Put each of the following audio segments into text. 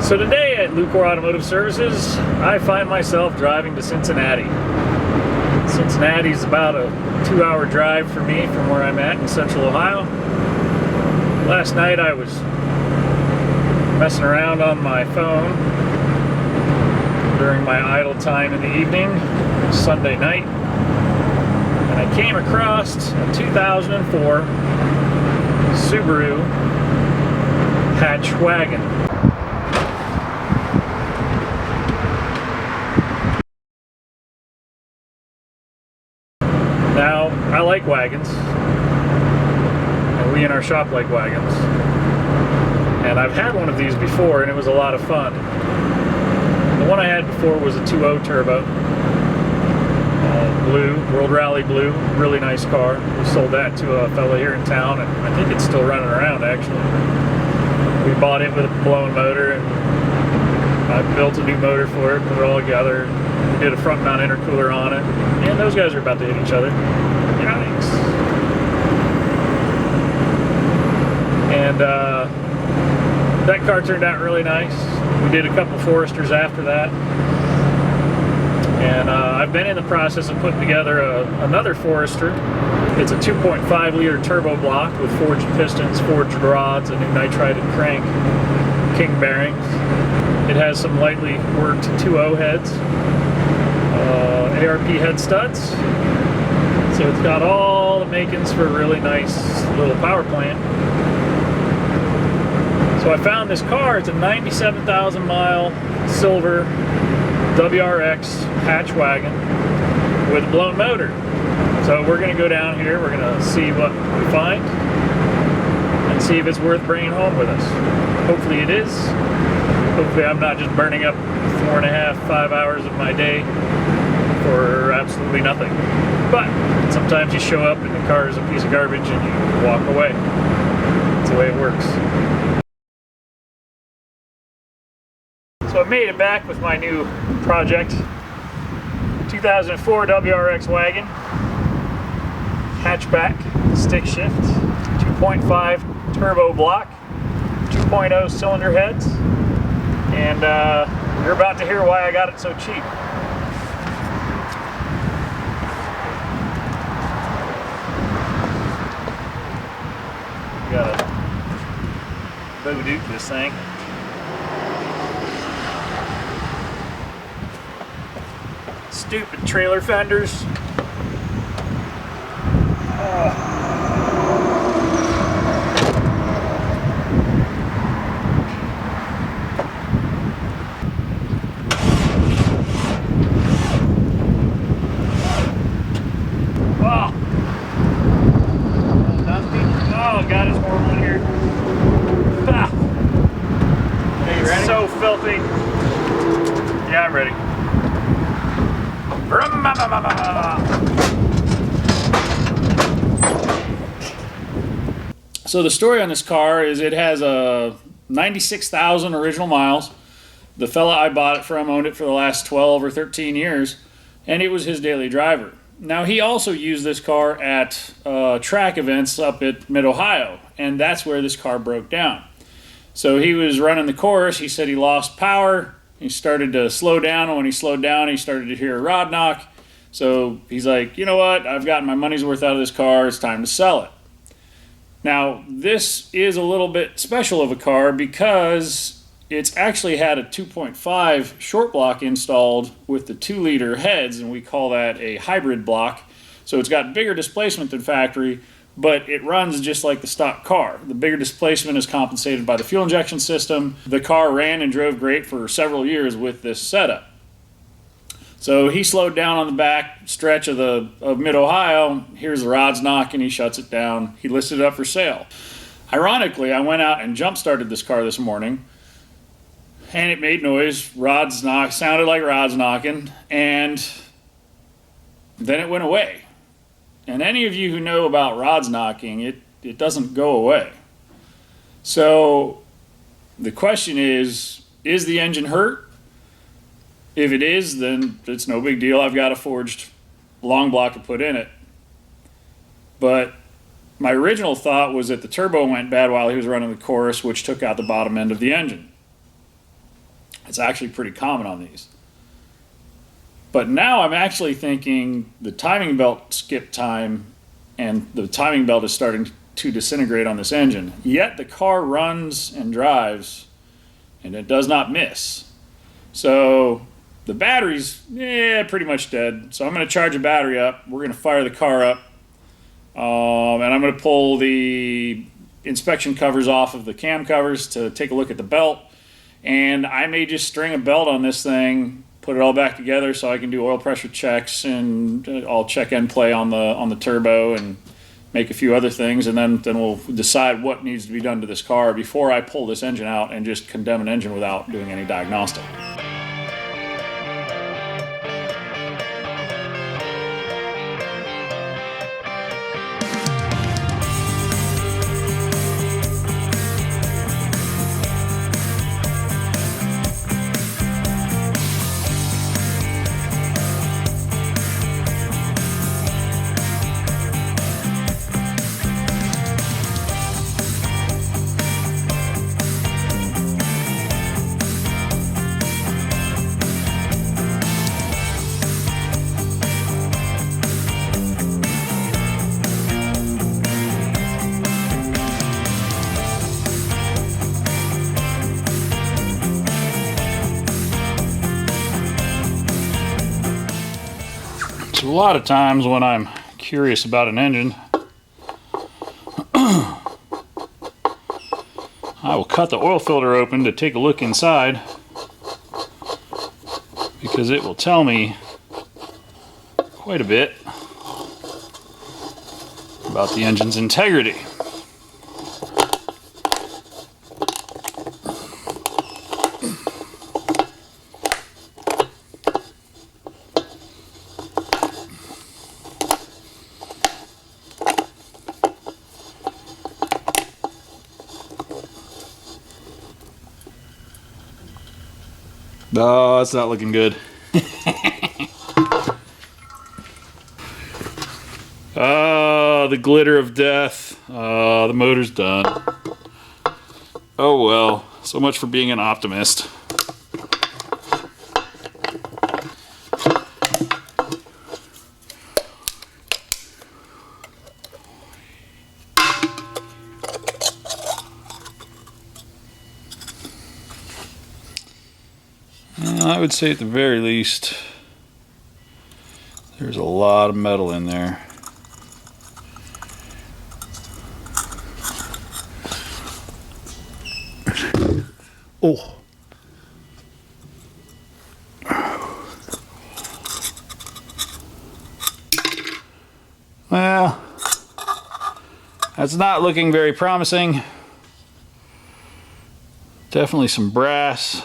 So today at Lucore Automotive Services, I find myself driving to Cincinnati. Cincinnati's about a 2-hour drive for me from where I'm at in Central Ohio. Last night I was messing around on my phone during my idle time in the evening, Sunday night, and I came across a 2004 Subaru hatch wagon. Now, I like wagons, and we in our shop like wagons, and I've had one of these before and it was a lot of fun. The one I had before was a 2.0 turbo, blue, World Rally blue, really nice car. We sold that to a fella here in town, and I think it's still running around actually. We bought it with a blown motor, and I built a new motor for it, put it all together. We did a front mount intercooler on it, and those guys are about to hit each other. Yikes. And that car turned out really nice. We did a couple Foresters after that. And I've been in the process of putting together another Forester. It's a 2.5 liter turbo block with forged pistons, forged rods, a new nitrided crank, king bearings. It has some lightly worked 2.0 heads, ARP head studs. So it's got all the makings for a really nice little power plant. So I found this car. It's a 97,000 mile silver WRX hatch wagon with a blown motor. So we're going to go down here, we're going to see what we find and see if it's worth bringing home with us. Hopefully it is. Hopefully I'm not just burning up 4.5, 5 hours of my day for absolutely nothing. But sometimes you show up and the car is a piece of garbage and you walk away. That's the way it works. So I made it back with my new project, 2004 WRX wagon, hatchback, stick shift, 2.5 turbo block, 2.0 cylinder heads, and you're about to hear why I got it so cheap. We gotta bo-duke this thing. Stupid trailer fenders. Oh, God, it's horrible in here. Ah. Hey, you ready? So filthy. Yeah, I'm ready. So the story on this car is it has a 96,000 original miles. The fella I bought it from owned it for the last 12 or 13 years, and it was his daily driver. Now he also used this car at track events up at Mid-Ohio, and that's where this car broke down. So he was running the course. He said he lost power. He started to slow down, and when he slowed down, he started to hear a rod knock. So he's like, you know what? I've gotten my money's worth out of this car. It's time to sell it. Now, this is a little bit special of a car because it's actually had a 2.5 short block installed with the 2-liter heads, and we call that a hybrid block. So it's got bigger displacement than factory, but it runs just like the stock car. The bigger displacement is compensated by the fuel injection system. The car ran and drove great for several years with this setup. So he slowed down on the back stretch of Mid-Ohio. Here's the rods knocking. He shuts it down. He listed it up for sale. Ironically, I went out and jump-started this car this morning, and it made noise. Sounded like rods knocking, and then it went away. And any of you who know about rods knocking, it doesn't go away. So the question is the engine hurt? If it is, then it's no big deal. I've got a forged long block to put in it. But my original thought was that the turbo went bad while he was running the chorus, which took out the bottom end of the engine. It's actually pretty common on these. But now I'm actually thinking the timing belt skipped time and the timing belt is starting to disintegrate on this engine. Yet the car runs and drives and it does not miss. So the battery's pretty much dead. So I'm going to charge the battery up. We're going to fire the car up. And I'm going to pull the inspection covers off of the cam covers to take a look at the belt. And I may just string a belt on this thing, put it all back together so I can do oil pressure checks, and I'll check end play on the turbo and make a few other things, and then we'll decide what needs to be done to this car before I pull this engine out and just condemn an engine without doing any diagnostic. So a lot of times when I'm curious about an engine, I will cut the oil filter open to take a look inside, because it will tell me quite a bit about the engine's integrity. No, it's not looking good. The glitter of death. The motor's done. Oh well, so much for being an optimist. I would say at the very least there's a lot of metal in there. Oh. Well, that's not looking very promising. Definitely some brass.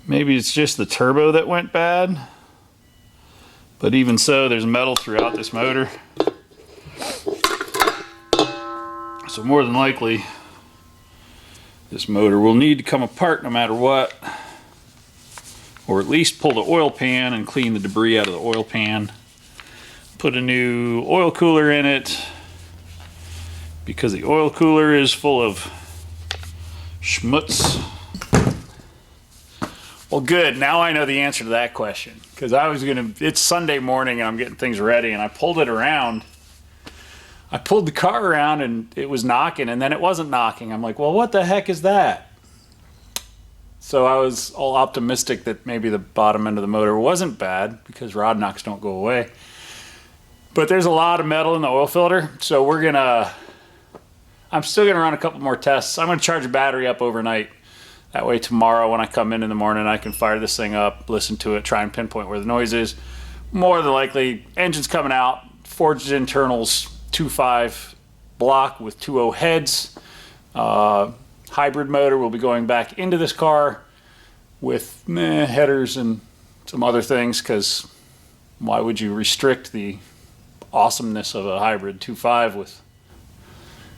Maybe it's just the turbo that went bad, but even so, there's metal throughout this motor. So more than likely, this motor will need to come apart no matter what, or at least pull the oil pan and clean the debris out of the oil pan. Put a new oil cooler in it, because the oil cooler is full of schmutz. Well, good. Now I know the answer to that question, because it's Sunday morning and I'm getting things ready, and I pulled it around. I pulled the car around and it was knocking, and then it wasn't knocking. I'm like, well, what the heck is that? So I was all optimistic that maybe the bottom end of the motor wasn't bad, because rod knocks don't go away. But there's a lot of metal in the oil filter, so I'm still gonna run a couple more tests. I'm gonna charge the battery up overnight. That way tomorrow when I come in the morning, I can fire this thing up, listen to it, try and pinpoint where the noise is. More than likely, engine's coming out, forged internals, 2.5 block with 2.0 heads. Hybrid motor will be going back into this car with headers and some other things, because why would you restrict the awesomeness of a hybrid 2.5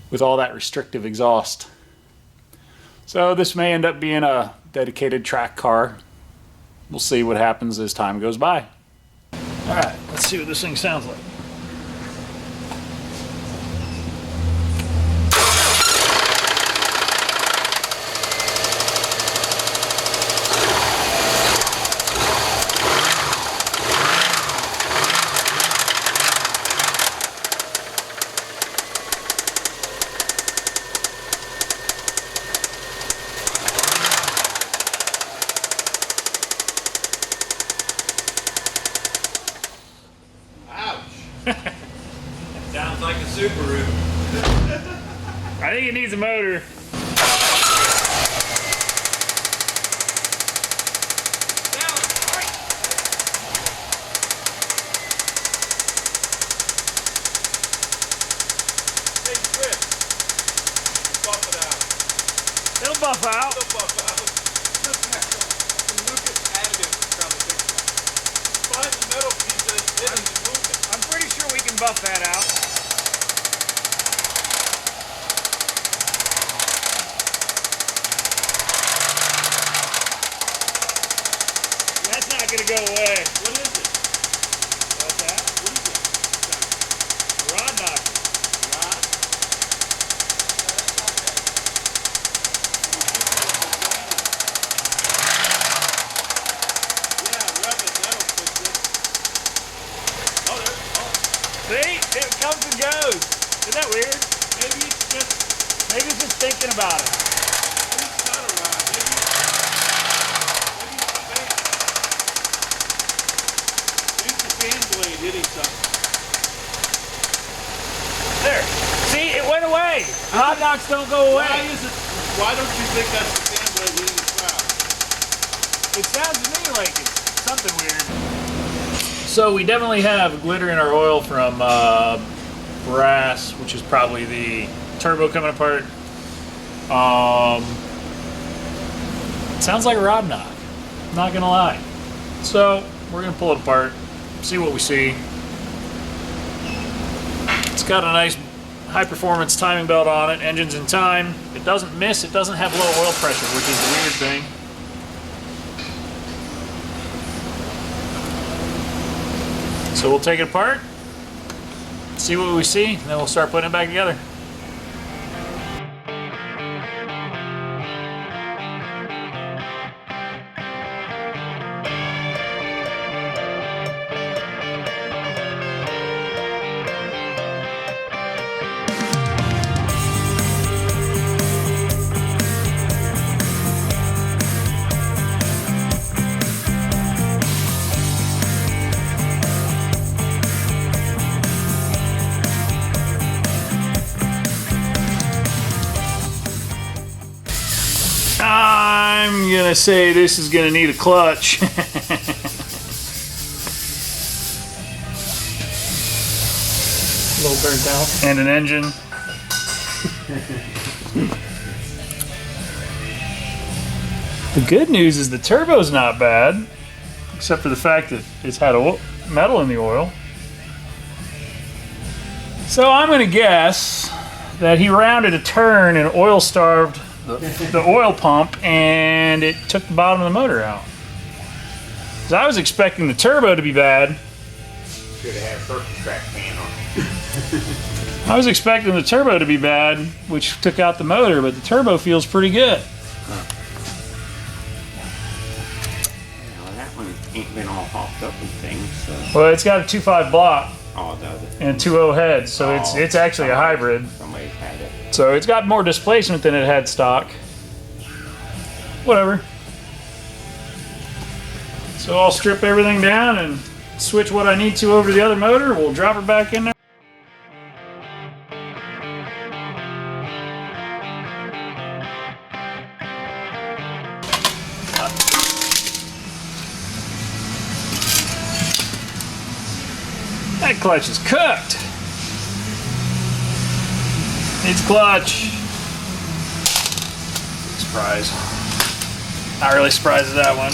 with all that restrictive exhaust? So this may end up being a dedicated track car. We'll see what happens as time goes by. All right, let's see what this thing sounds like. Subaru. I think it needs a motor. It'll buff out. It'll buff out. The Lucas additive is probably fixing that. Find the metal piece that's hitting the movement. I'm pretty sure we can buff that out. That's not gonna go away. What is it? What's that? What is it? Rod knocker. Rod? See? It comes and goes. Isn't that weird? Maybe it's just thinking about it. maybe it's not a rod. Maybe it's the fan blade hitting something. There. See, it went away. Rod knocks don't go away. Why don't you think that's the fan blade hitting the crowd? It sounds to me like it's something weird. So we definitely have glitter in our oil from brass, which is probably the turbo coming apart. It sounds like a rod knock, not gonna lie. So we're gonna pull it apart, see what we see. It's got a nice high performance timing belt on it, engine's in time. It doesn't miss, it doesn't have low oil pressure, which is the weird thing. So we'll take it apart, see what we see, and then we'll start putting it back together. I'm gonna say this is gonna need a clutch. A little burnt out. And an engine. The good news is the turbo's not bad, except for the fact that it's had metal in the oil. So I'm gonna guess that he rounded a turn and oil starved the oil pump, and it took the bottom of the motor out. Because I was expecting the turbo to be bad. Should have had a circuit track fan on it. I was expecting the turbo to be bad, which took out the motor, but the turbo feels pretty good. Well, that one ain't been all hopped up and things, so. Well, it's got a 2.5 block Oh, does it? and 2.0 head, so it's actually a hybrid. Somebody's had it. So it's got more displacement than it had stock. Whatever. So I'll strip everything down and switch what I need to over to the other motor. We'll drop her back in there. That clutch is cooked. It's clutch. Surprise. Not really surprised at that one.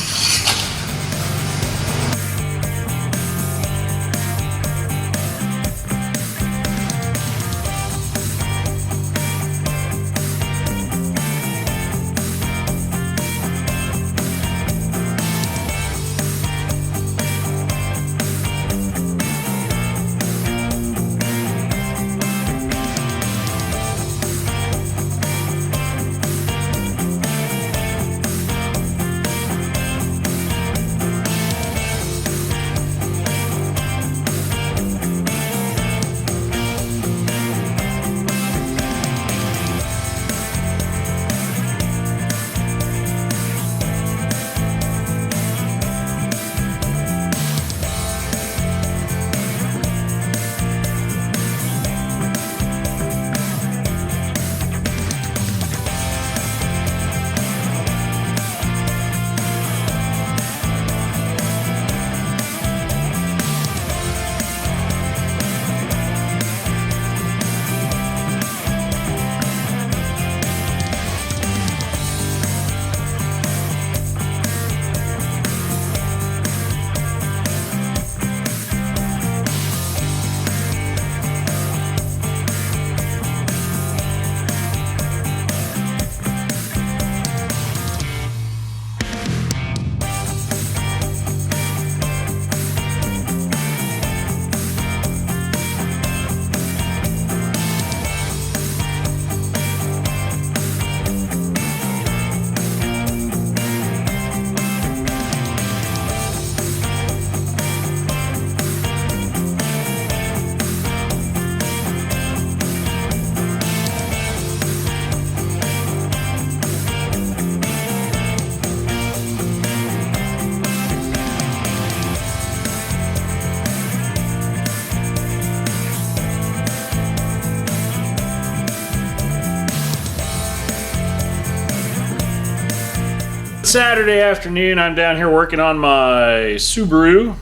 Saturday afternoon, I'm down here working on my Subaru.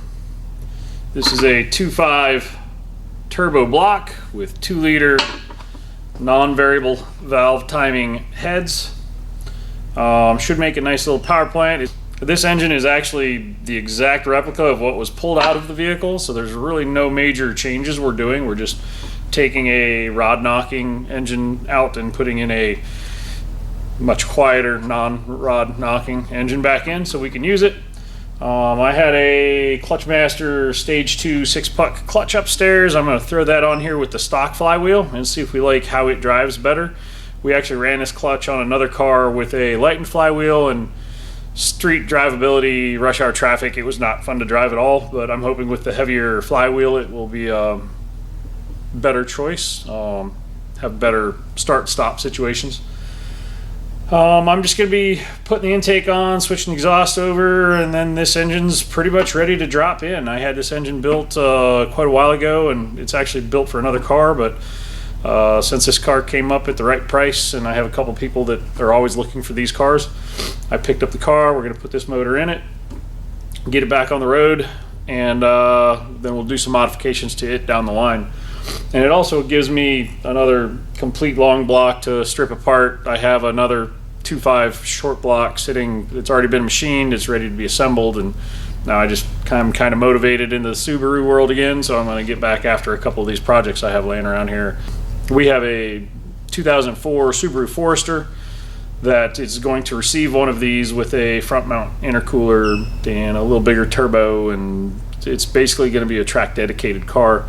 This is a 2.5 turbo block with 2-liter non-variable valve timing heads. Should make a nice little power plant. This engine is actually the exact replica of what was pulled out of the vehicle, so there's really no major changes we're doing. We're just taking a rod knocking engine out and putting in a much quieter non-rod knocking engine back in so we can use it. I had a Clutchmaster Stage 2 6-puck clutch upstairs. I'm going to throw that on here with the stock flywheel and see if we like how it drives better. We actually ran this clutch on another car with a lightened flywheel, and street drivability, rush hour traffic, it was not fun to drive at all, but I'm hoping with the heavier flywheel it will be a better choice, have better start-stop situations. I'm just going to be putting the intake on, switching the exhaust over, and then this engine's pretty much ready to drop in. I had this engine built quite a while ago, and it's actually built for another car, but since this car came up at the right price, and I have a couple people that are always looking for these cars, I picked up the car. We're going to put this motor in it, get it back on the road, and then we'll do some modifications to it down the line. And it also gives me another complete long block to strip apart. I have another 2.5 short block sitting. It's already been machined. It's ready to be assembled, and now I'm kind of motivated into the Subaru world again, so I'm going to get back after a couple of these projects I have laying around here. We have a 2004 Subaru Forester that is going to receive one of these with a front mount intercooler and a little bigger turbo, and it's basically going to be a track dedicated car,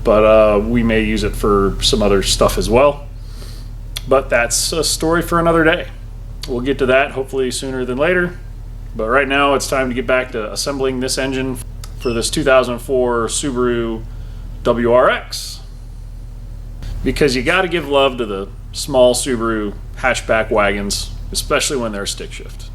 but we may use it for some other stuff as well. But that's a story for another day. We'll get to that hopefully sooner than later. But right now it's time to get back to assembling this engine for this 2004 Subaru WRX. Because you got to give love to the small Subaru hatchback wagons, especially when they're stick shift.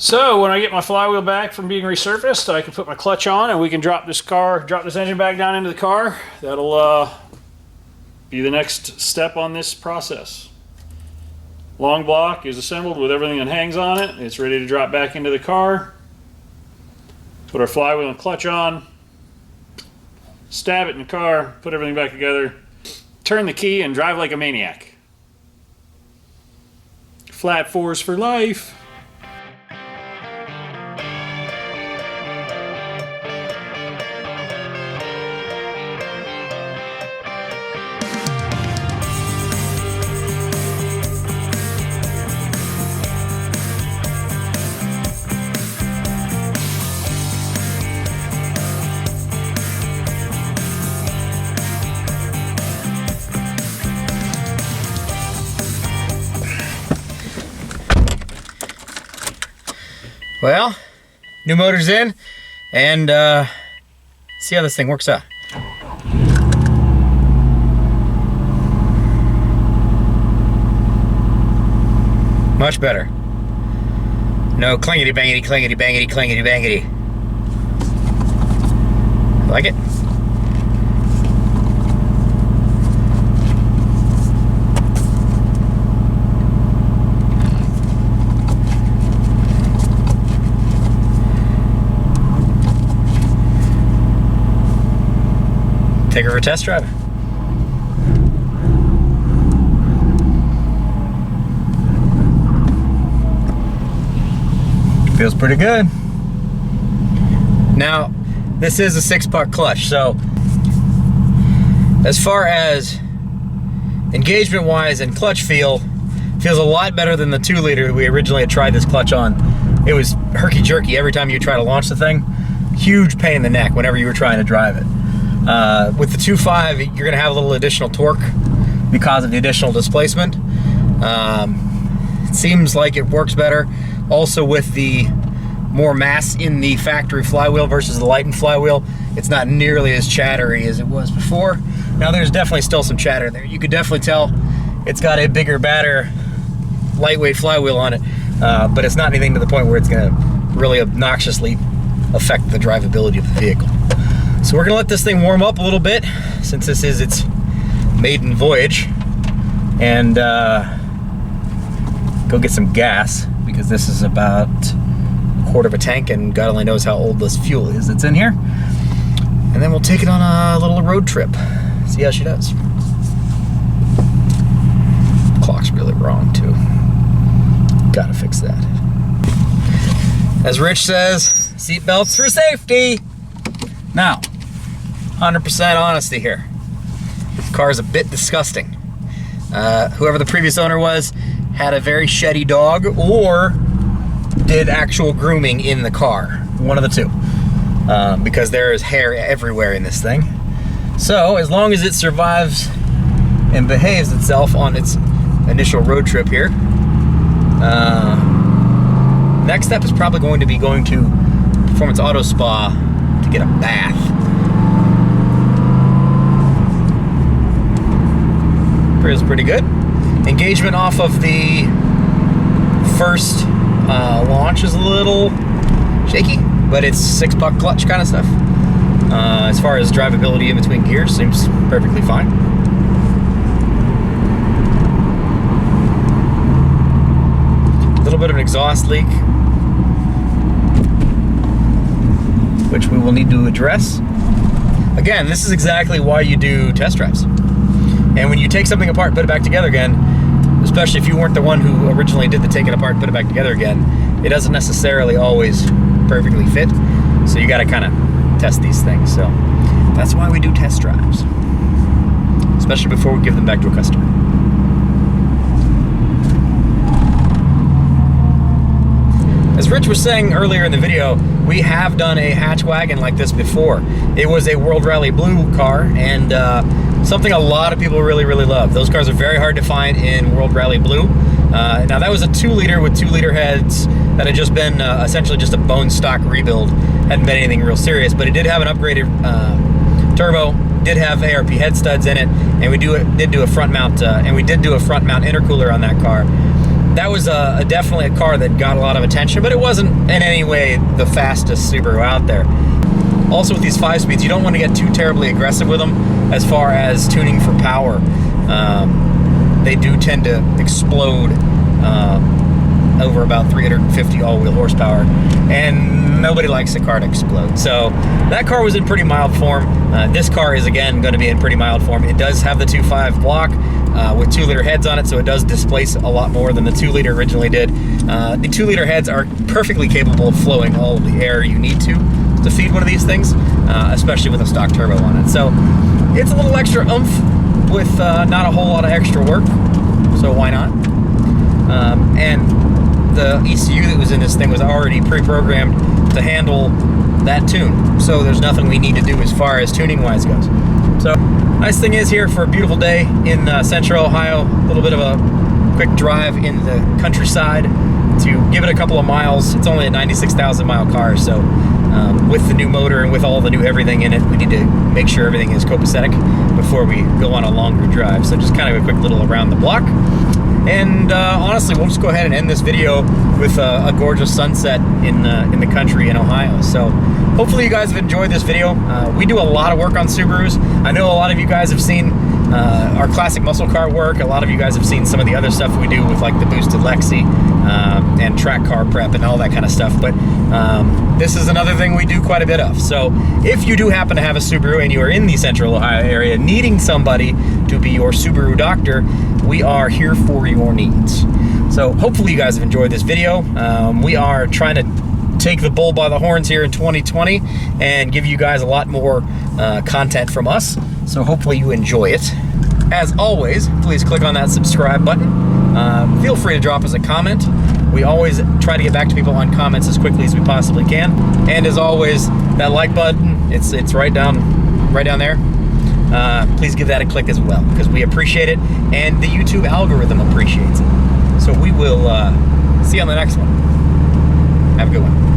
So when I get my flywheel back from being resurfaced, I can put my clutch on and we can drop this engine back down into the car. That'll be the next step on this process. Long block is assembled with everything that hangs on it. It's ready to drop back into the car. Put our flywheel and clutch on. Stab it in the car, put everything back together, turn the key and drive like a maniac. Flat fours for life. Well, new motor's in, and see how this thing works out. Much better. No clingety bangety, clingety bangety, clingety bangety. Like it? Take her for a test drive. Feels pretty good. Now, this is a 6-puck clutch, so as far as engagement wise and clutch feels a lot better than the 2-liter we originally had tried this clutch on. It was herky-jerky every time you try to launch the thing. Huge pain in the neck whenever you were trying to drive it. With the 2.5, you're gonna have a little additional torque because of the additional displacement. It seems like it works better. Also with the more mass in the factory flywheel versus the lightened flywheel, it's not nearly as chattery as it was before. Now there's definitely still some chatter there. You could definitely tell it's got a bigger, badder, lightweight flywheel on it, but it's not anything to the point where it's gonna really obnoxiously affect the drivability of the vehicle. So we're gonna let this thing warm up a little bit since this is its maiden voyage, and go get some gas because this is about a quarter of a tank and God only knows how old this fuel is that's in here. And then we'll take it on a little road trip, see how she does. The clock's really wrong too. Gotta fix that. As Rich says, seat belts for safety. Now, 100% honesty here. This car is a bit disgusting. Whoever the previous owner was had a very sheddy dog or did actual grooming in the car. One of the two. Because there is hair everywhere in this thing. So, as long as it survives and behaves itself on its initial road trip here, next step is probably going to be going to Performance Auto Spa to get a bath. Feels pretty good. Engagement off of the first launch is a little shaky, but it's 6-puck clutch kind of stuff. As far as drivability in between gears, seems perfectly fine. A little bit of an exhaust leak, which we will need to address. Again, this is exactly why you do test drives. And when you take something apart and put it back together again, especially if you weren't the one who originally did the take it apart and put it back together again, it doesn't necessarily always perfectly fit. So you gotta kind of test these things. So that's why we do test drives, especially before we give them back to a customer. As Rich was saying earlier in the video, we have done a hatch wagon like this before. It was a World Rally Blue car, and something a lot of people really, really love. Those cars are very hard to find in World Rally Blue. Now that was a 2-liter with 2-liter heads that had just been essentially just a bone stock rebuild. Hadn't been anything real serious, but it did have an upgraded turbo, did have ARP head studs in it, and we did do a front mount, intercooler on that car. that was definitely a car that got a lot of attention, but it wasn't in any way the fastest Subaru out there. Also with these 5-speeds, you don't want to get too terribly aggressive with them as far as tuning for power. They do tend to explode over about 350 all-wheel horsepower, and nobody likes a car to explode. So that car was in pretty mild form. This car is again going to be in pretty mild form. It does have the 2.5 block with 2-liter heads on it, so it does displace a lot more than the 2-liter originally did. The 2-liter heads are perfectly capable of flowing all of the air you need to feed one of these things, especially with a stock turbo on it. So it's a little extra oomph with not a whole lot of extra work, so why not? And the ECU that was in this thing was already pre-programmed to handle that tune, so there's nothing we need to do as far as tuning wise goes. So nice thing is, here for a beautiful day in central Ohio, a little bit of a quick drive in the countryside to give it a couple of miles. It's only a 96,000 mile car, so with the new motor and with all the new everything in it, we need to make sure everything is copacetic before we go on a longer drive. So just kind of a quick little around the block. And honestly, we'll just go ahead and end this video with a gorgeous sunset in the country in Ohio. So hopefully you guys have enjoyed this video. We do a lot of work on Subarus. I know a lot of you guys have seen our classic muscle car work. A lot of you guys have seen some of the other stuff we do with like the boosted Lexi and track car prep and all that kind of stuff. But this is another thing we do quite a bit of. So if you do happen to have a Subaru and you are in the central Ohio area needing somebody to be your Subaru doctor, we are here for your needs. So hopefully you guys have enjoyed this video. We are trying to take the bull by the horns here in 2020 and give you guys a lot more content from us. So hopefully you enjoy it. As always, please click on that subscribe button. Feel free to drop us a comment. We always try to get back to people on comments as quickly as we possibly can. And as always, that like button, it's right down there. Please give that a click as well, because we appreciate it and the YouTube algorithm appreciates it. So we will see you on the next one. Have a good one.